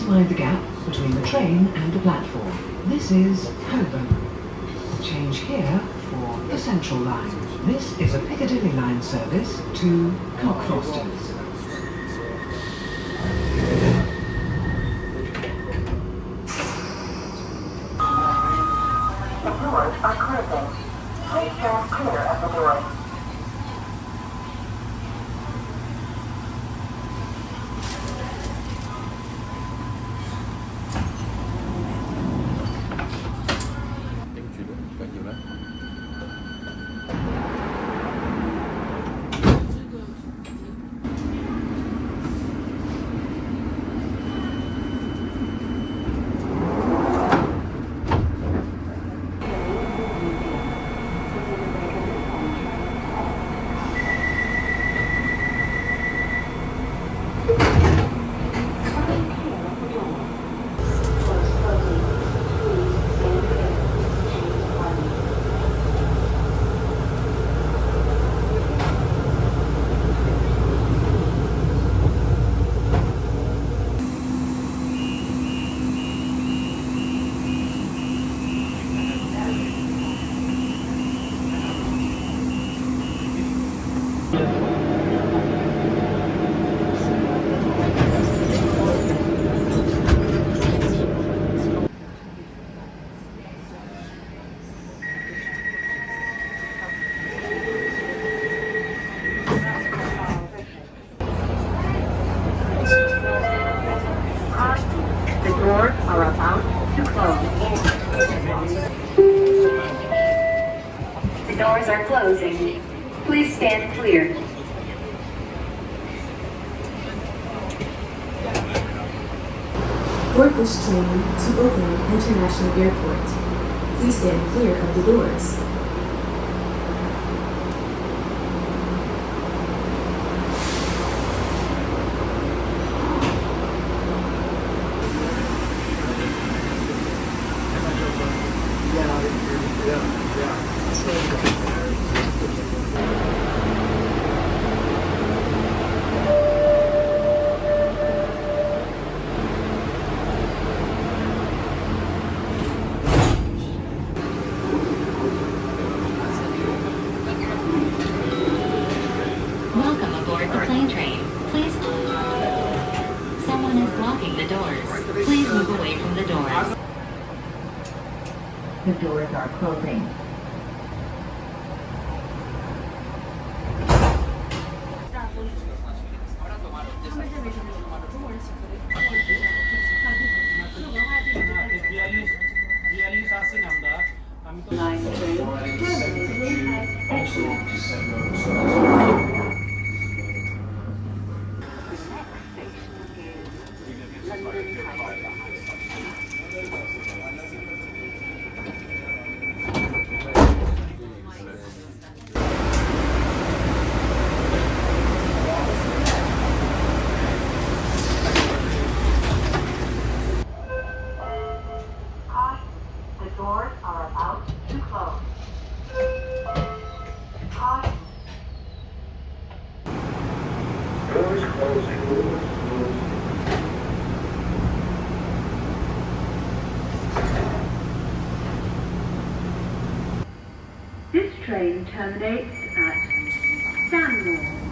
Please mind the gap between the train and the platform. This is Holborn. Change here for the Central Line. This is a Piccadilly line service to Cockfosters. The doors are closing. Please stand clear of the doors. The doors are about to close. The doors are closing. Please stand clear. Board this train to Oakland International Airport. Please stand clear of the doors. Welcome aboard the plane train. Please. Someone is blocking the doors. Please move away from the doors. The doors are closing. Line train. The doors are about to close. Caution. Doors closing. This train terminates at Stanmore.